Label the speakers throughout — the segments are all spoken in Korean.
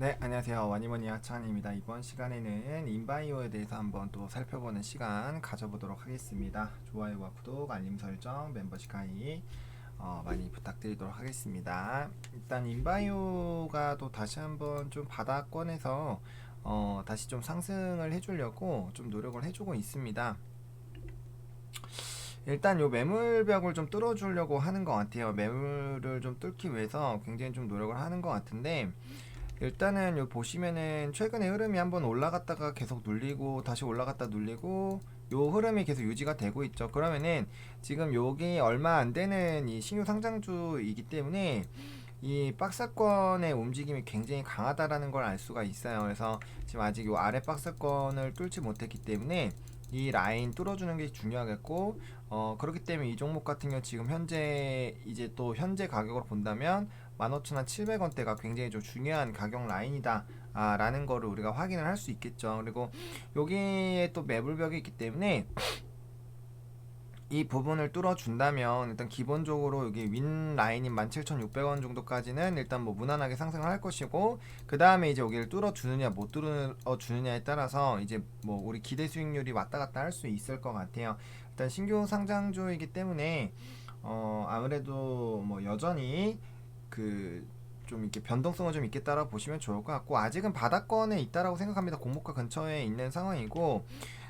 Speaker 1: 네, 안녕하세요. 와니머니 하찬입니다. 이번 시간에는 인바이오에 대해서 한번 또 살펴보는 시간 가져보도록 하겠습니다. 좋아요와 구독, 알림 설정, 멤버십 가입 많이 부탁드리도록 하겠습니다. 일단 인바이오가 또 다시 한번 좀 바닥권에서 다시 좀 상승을 해주려고 좀 노력을 해주고 있습니다. 일단 요 매물벽을 좀 뚫어주려고 하는 것 같아요. 매물을 좀 뚫기 위해서 굉장히 좀 노력을 하는 것 같은데, 일단은 여기 보시면은 최근에 흐름이 한번 올라갔다가 계속 눌리고 다시 올라갔다 눌리고 요 흐름이 계속 유지가 되고 있죠. 그러면은 지금 여기 얼마 안 되는 이 신규 상장주이기 때문에 이 박스권의 움직임이 굉장히 강하다라는 걸 알 수가 있어요. 그래서 지금 아직 요 아래 박스권을 뚫지 못했기 때문에 이 라인 뚫어주는 게 중요하겠고, 그렇기 때문에 이 종목 같은 경우 지금 현재 이제 또 현재 가격으로 본다면 15,700원대가 굉장히 좀 중요한 가격 라인이다 라는 거를 우리가 확인을 할 수 있겠죠. 그리고 여기에 또 매불벽이 있기 때문에 이 부분을 뚫어준다면 일단 기본적으로 여기 윈 라인인 17,600원 정도까지는 일단 뭐 무난하게 상승을 할 것이고, 그 다음에 이제 여기를 뚫어주느냐 못 뚫어주느냐에 따라서 이제 뭐 우리 기대 수익률이 왔다 갔다 할 수 있을 것 같아요. 일단 신규 상장주이기 때문에 아무래도 뭐 여전히 그 좀 이렇게 변동성을 좀 있겠다라고 보시면 좋을 것 같고, 아직은 바닥권에 있다라고 생각합니다. 공모가 근처에 있는 상황이고,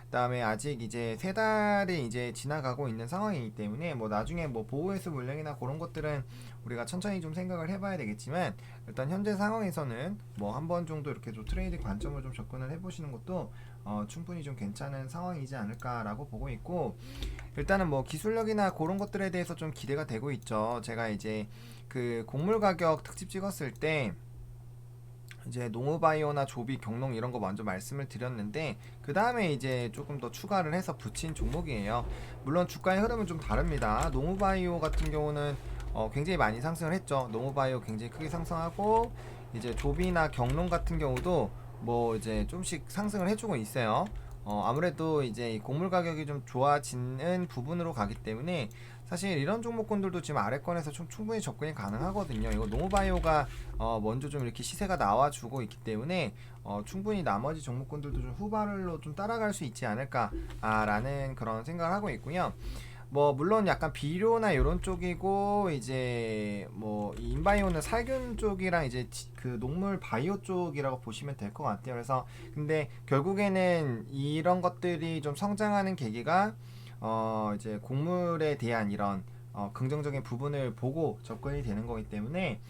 Speaker 1: 그다음에 아직 이제 세 달이 이제 지나가고 있는 상황이기 때문에 뭐 나중에 뭐 보호회수 물량이나 그런 것들은 우리가 천천히 좀 생각을 해봐야 되겠지만, 일단 현재 상황에서는 뭐 한 번 정도 이렇게 좀 트레이드 관점을 좀 접근을 해보시는 것도 충분히 좀 괜찮은 상황이지 않을까라고 보고 있고, 일단은 뭐 기술력이나 그런 것들에 대해서 좀 기대가 되고 있죠. 제가 이제 그 곡물 가격 특집 찍었을 때 이제 농우바이오나 조비, 경농 이런 거 먼저 말씀을 드렸는데, 그 다음에 이제 조금 더 추가를 해서 붙인 종목이에요. 물론 주가의 흐름은 좀 다릅니다. 농우바이오 같은 경우는 굉장히 많이 상승을 했죠. 농우바이오 굉장히 크게 상승하고, 이제 조비나 경농 같은 경우도 뭐 이제 좀씩 상승을 해주고 있어요. 아무래도 이제 이 곡물 가격이 좀 좋아지는 부분으로 가기 때문에 사실 이런 종목군들도 지금 아래권에서 좀 충분히 접근이 가능하거든요. 이거 농우바이오가 먼저 좀 이렇게 시세가 나와주고 있기 때문에 충분히 나머지 종목군들도 좀 후발로 좀 따라갈 수 있지 않을까라는 그런 생각을 하고 있고요. 뭐 물론 약간 비료나 이런 쪽이고, 이제 뭐 인바이오는 살균 쪽이랑 이제 그 녹물 바이오 쪽이라고 보시면 될 것 같아요. 그래서 근데 결국에는 이런 것들이 좀 성장하는 계기가 이제 곡물에 대한 이런 긍정적인 부분을 보고 접근이 되는 거기 때문에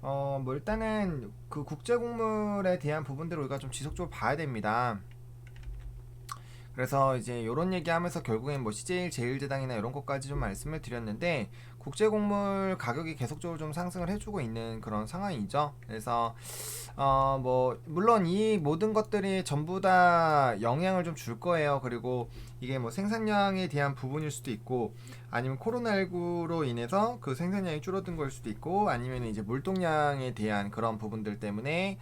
Speaker 1: 뭐 일단은 그 국제 곡물에 대한 부분들을 우리가 좀 지속적으로 봐야 됩니다. 그래서 이제 요런 얘기하면서 결국엔 뭐 CJ 제일제당이나 이런 것까지 좀 말씀을 드렸는데, 국제곡물 가격이 계속적으로 좀 상승을 해주고 있는 그런 상황이죠. 그래서 뭐 물론 이 모든 것들이 전부 다 영향을 좀 줄 거예요. 그리고 이게 뭐 생산량에 대한 부분일 수도 있고, 아니면 코로나19로 인해서 그 생산량이 줄어든 걸 수도 있고, 아니면 이제 물동량에 대한 그런 부분들 때문에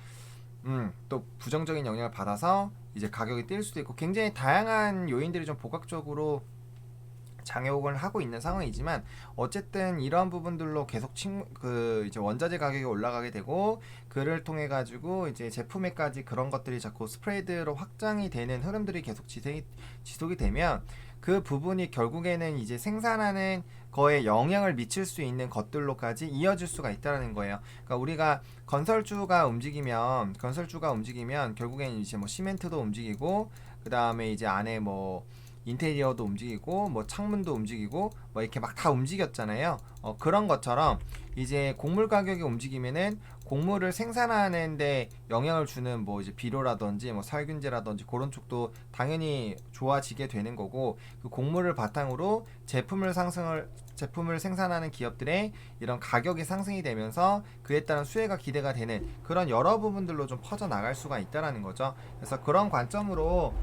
Speaker 1: 또 부정적인 영향을 받아서 이제 가격이 뛸 수도 있고, 굉장히 다양한 요인들이 좀 복합적으로 장욕을 하고 있는 상황이지만, 어쨌든 이러한 부분들로 계속 그 이제 원자재 가격이 올라가게 되고, 그를 통해 가지고 이제 제품에까지 그런 것들이 자꾸 스프레드로 확장이 되는 흐름들이 계속 지속이 되면, 그 부분이 결국에는 이제 생산하는 거에 영향을 미칠 수 있는 것들로까지 이어질 수가 있다는 거예요. 그러니까 우리가 건설주가 움직이면 결국에는 이제 뭐 시멘트도 움직이고, 그 다음에 이제 안에 뭐 인테리어도 움직이고 뭐 창문도 움직이고 뭐 이렇게 막 다 움직였잖아요. 그런 것처럼 이제 곡물 가격이 움직이면은 곡물을 생산하는데 영향을 주는 뭐 이제 비료라든지 뭐 살균제라든지 그런 쪽도 당연히 좋아지게 되는 거고, 그 곡물을 바탕으로 제품을 생산하는 기업들의 이런 가격이 상승이 되면서 그에 따른 수혜가 기대가 되는 그런 여러 부분들로 좀 퍼져 나갈 수가 있다라는 거죠. 그래서 그런 관점으로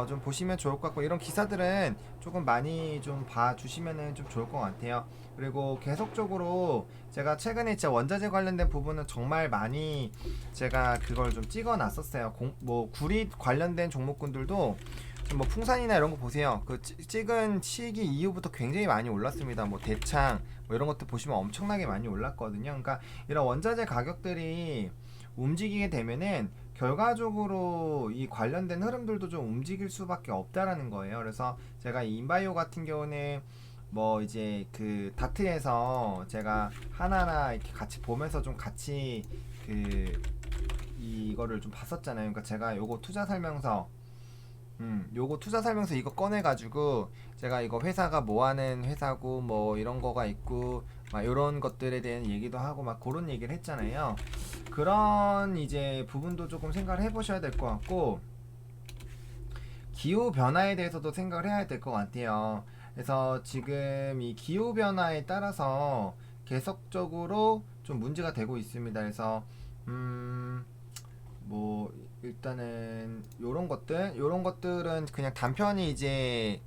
Speaker 1: 좀 보시면 좋을 것 같고, 이런 기사들은 조금 많이 좀 봐주시면은 좀 좋을 것 같아요. 그리고 계속적으로 제가 최근에 진짜 원자재 관련된 부분은 정말 많이 제가 그걸 좀 찍어 놨었어요. 뭐 구리 관련된 종목군들도 뭐 풍산이나 이런 거 보세요. 그 찍은 시기 이후부터 굉장히 많이 올랐습니다. 뭐 대창 뭐 이런 것도 보시면 엄청나게 많이 올랐거든요. 그러니까 이런 원자재 가격들이 움직이게 되면은 결과적으로 이 관련된 흐름들도 좀 움직일 수밖에 없다라는 거예요. 그래서 제가 이 인바이오 같은 경우는 뭐 이제 그 다트에서 제가 하나하나 이렇게 같이 보면서 좀 같이 그 이거를 좀 봤었잖아요. 그러니까 제가 요거 투자 설명서 요거 투자 설명서 이거 꺼내가지고 제가 이거 회사가 뭐 하는 회사고 뭐 이런 거가 있고 막 이런 것들에 대한 얘기도 하고 막 그런 얘기를 했잖아요. 그런 이제 부분도 조금 생각을 해보셔야 될 것 같고 기후 변화에 대해서도 생각을 해야 될 것 같아요. 그래서 지금 이 기후 변화에 따라서 계속적으로 좀 문제가 되고 있습니다. 그래서 뭐 일단은 요런 것들은 그냥 단편히 이제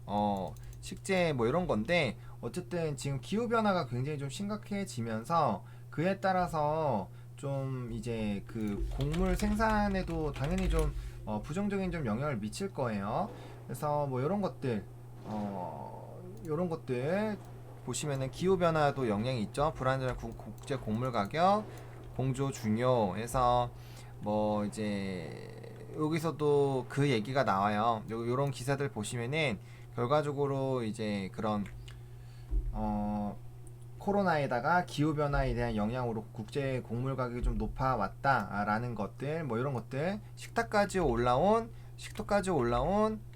Speaker 1: 식재 뭐 이런 건데 어쨌든 지금 기후 변화가 굉장히 좀 심각해지면서 그에 따라서 좀 이제 그 곡물 생산에도 당연히 좀 부정적인 좀 영향을 미칠 거예요. 그래서 뭐 요런 것들 보시면은 기후 변화도 영향이 있죠. 불안정한 국제 곡물 가격 공조 중요해서 뭐 이제 여기서도 그 얘기가 나와요. 요런 기사들 보시면은 결과적으로 이제 그런 코로나에다가 기후 변화에 대한 영향으로 국제 곡물 가격이 좀 높아왔다라는 것들, 뭐 이런 것들, 식도까지 올라온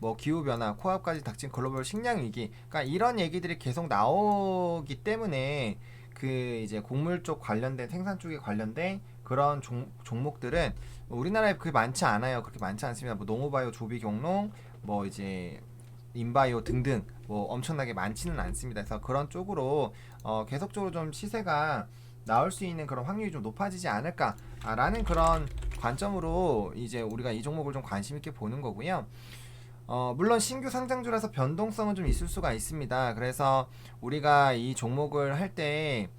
Speaker 1: 뭐 기후 변화, 코앞까지 닥친 글로벌 식량 위기, 그러니까 이런 얘기들이 계속 나오기 때문에 그 이제 곡물 쪽 관련된 생산 쪽에 관련된 그런 종목들은 우리나라에 그렇게 많지 않아요. 그렇게 많지 않습니다. 뭐 농후바이오, 조비경농, 뭐 이제 인바이오 등등 뭐 엄청나게 많지는 않습니다. 그래서 그런 쪽으로 계속적으로 좀 시세가 나올 수 있는 그런 확률이 좀 높아지지 않을까라는 그런 관점으로 이제 우리가 이 종목을 좀 관심 있게 보는 거고요. 물론 신규 상장주라서 변동성은 좀 있을 수가 있습니다. 그래서 우리가 이 종목을 할 때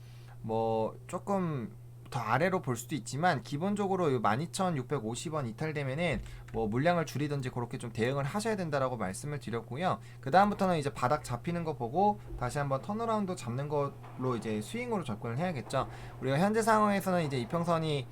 Speaker 1: 뭐 조금 더 아래로 볼 수도 있지만 기본적으로 12,650원 이탈되면은 뭐 물량을 줄이든지 그렇게 좀 대응을 하셔야 된다라고 말씀을 드렸고요. 그 다음부터는 이제 바닥 잡히는 거 보고 다시 한번 턴어라운드 잡는 걸로 이제 스윙으로 접근을 해야겠죠. 우리가 현재 상황에서는 이제 이평선이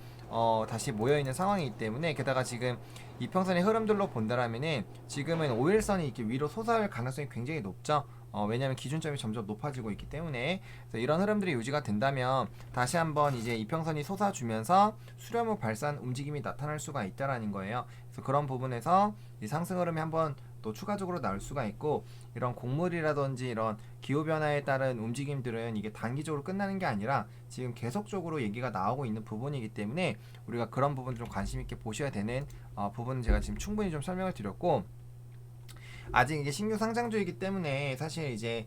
Speaker 1: 다시 모여있는 상황이기 때문에 게다가 지금 이평선의 흐름들로 본다라면은 지금은 5일선이 이렇게 위로 솟아올 가능성이 굉장히 높죠. 왜냐하면 기준점이 점점 높아지고 있기 때문에 그래서 이런 흐름들이 유지가 된다면 다시 한번 이제 이평선이 솟아주면서 수렴을 발산 움직임이 나타날 수가 있다라는 거예요. 그래서 그런 부분에서 이 상승 흐름이 한번 또 추가적으로 나올 수가 있고 이런 곡물이라든지 이런 기후 변화에 따른 움직임들은 이게 단기적으로 끝나는 게 아니라 지금 계속적으로 얘기가 나오고 있는 부분이기 때문에 우리가 그런 부분 좀 관심 있게 보셔야 되는 부분은 제가 지금 충분히 좀 설명을 드렸고 아직 이게 신규 상장주이기 때문에 사실 이제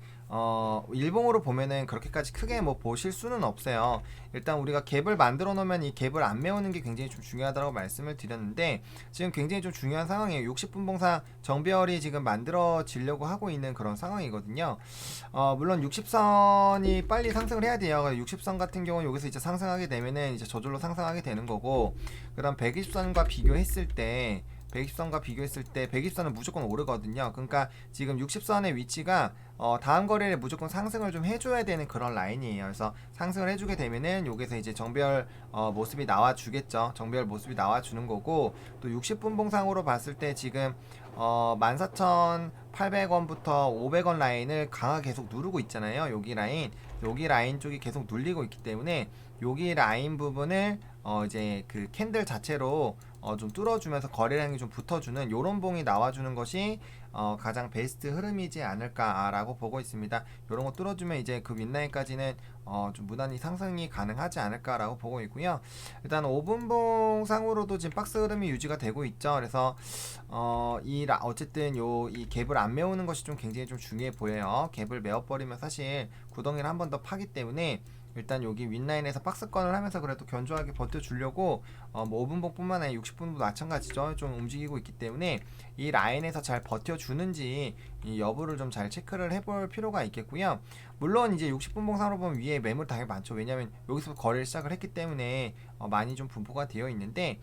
Speaker 1: 일봉으로 보면은 그렇게까지 크게 뭐 보실 수는 없어요. 일단 우리가 갭을 만들어 놓으면 이 갭을 안 메우는 게 굉장히 좀 중요하다고 말씀을 드렸는데 지금 굉장히 좀 중요한 상황이에요. 60분 봉사 정배열이 지금 만들어지려고 하고 있는 그런 상황이거든요. 물론 60선이 빨리 상승을 해야 돼요. 60선 같은 경우는 여기서 이제 상승하게 되면은 이제 저절로 상승하게 되는 거고 그다음 120선과 비교했을 때 120선과 비교했을 때 120선은 무조건 오르거든요. 그러니까 지금 60선의 위치가 다음 거래를 무조건 상승을 좀 해줘야 되는 그런 라인이에요. 그래서 상승을 해주게 되면은 여기서 이제 정배열 모습이 나와주겠죠. 정배열 모습이 나와주는 거고 또 60분 봉상으로 봤을 때 지금 14,800원부터 500원 라인을 강하게 계속 누르고 있잖아요. 여기 라인 쪽이 계속 눌리고 있기 때문에 여기 라인 부분을 이제 그 캔들 자체로 좀 뚫어주면서 거래량이 좀 붙어주는 요런 봉이 나와주는 것이 가장 베스트 흐름이지 않을까라고 보고 있습니다. 요런 거 뚫어주면 이제 그 윗라인까지는 좀 무난히 상승이 가능하지 않을까라고 보고 있고요. 일단 5분봉 상으로도 지금 박스 흐름이 유지가 되고 있죠. 그래서 어쨌든 이 갭을 안 메우는 것이 좀 굉장히 좀 중요해 보여요. 갭을 메워버리면 사실 구덩이를 한 번 더 파기 때문에 일단 여기 윗라인에서 박스권을 하면서 그래도 견조하게 버텨주려고 뭐 5분봉 뿐만 아니라 60분도 마찬가지죠. 좀 움직이고 있기 때문에 이 라인에서 잘 버텨주는지 이 여부를 좀 잘 체크를 해볼 필요가 있겠고요. 물론 이제 60분봉 상으로 보면 위에 매물 당연히 많죠. 왜냐면 여기서 거래를 시작을 했기 때문에 많이 좀 분포가 되어 있는데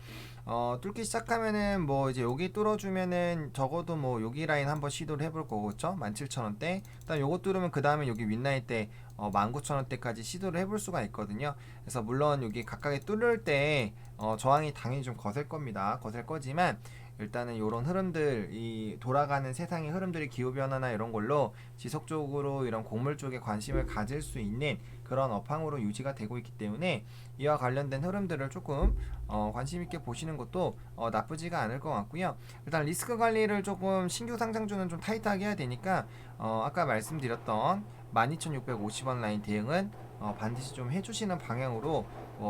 Speaker 1: 뚫기 시작하면은 뭐 이제 여기 뚫어주면은 적어도 뭐 여기 라인 한번 시도를 해볼 거고 그쵸? 17,000원대. 일단 요거 뚫으면 그 다음에 여기 윗라인 때 19,000원대까지 시도를 해볼 수가 있거든요. 그래서 물론 여기 각각의 뚫을 때 저항이 당연히 좀 거셀 겁니다. 거셀 거지만 일단은 이런 흐름들, 이 돌아가는 세상의 흐름들이 기후변화나 이런 걸로 지속적으로 이런 곡물 쪽에 관심을 가질 수 있는 그런 업황으로 유지가 되고 있기 때문에 이와 관련된 흐름들을 조금 관심 있게 보시는 것도 나쁘지가 않을 것 같고요. 일단 리스크 관리를 조금 신규 상장주는 좀 타이트하게 해야 되니까 아까 말씀드렸던 12,650원 라인 대응은 반드시 좀 해주시는 방향으로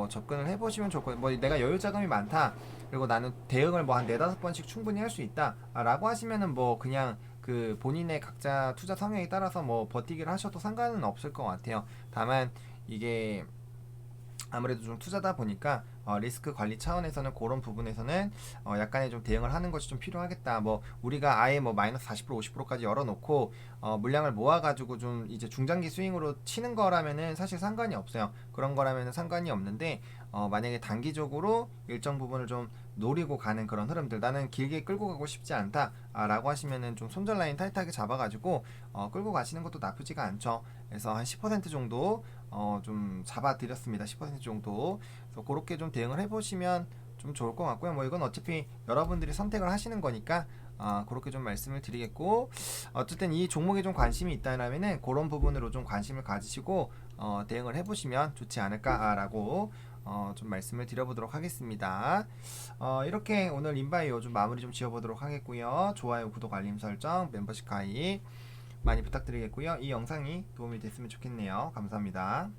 Speaker 1: 접근을 해보시면 좋고, 뭐 내가 여유 자금이 많다, 그리고 나는 대응을 뭐 한 네다섯 번씩 충분히 할 수 있다 라고 하시면은 뭐 그냥 그 본인의 각자 투자 성향에 따라서 뭐 버티기를 하셔도 상관은 없을 것 같아요. 다만 이게 아무래도 좀 투자다 보니까 리스크 관리 차원에서는 그런 부분에서는 약간의 좀 대응을 하는 것이 좀 필요하겠다. 뭐 우리가 아예 뭐 마이너스 40% 50%까지 열어놓고 물량을 모아가지고 좀 이제 중장기 스윙으로 치는 거라면은 사실 상관이 없어요. 그런 거라면은 상관이 없는데 만약에 단기적으로 일정 부분을 좀 노리고 가는 그런 흐름들, 나는 길게 끌고 가고 싶지 않다 라고 하시면은 좀 손절 라인 타이트하게 잡아가지고 끌고 가시는 것도 나쁘지가 않죠. 그래서 한 10% 정도 좀 잡아드렸습니다. 10% 정도. 그래서 그렇게 좀 대응을 해보시면 좀 좋을 것 같고요. 뭐 이건 어차피 여러분들이 선택을 하시는 거니까 그렇게 좀 말씀을 드리겠고, 어쨌든 이 종목에 좀 관심이 있다라면은 그런 부분으로 좀 관심을 가지시고 대응을 해보시면 좋지 않을까라고 좀 말씀을 드려보도록 하겠습니다. 이렇게 오늘 인바이오 좀 마무리 좀 지어보도록 하겠고요. 좋아요, 구독, 알림 설정, 멤버십 가입 많이 부탁드리겠고요. 이 영상이 도움이 됐으면 좋겠네요. 감사합니다.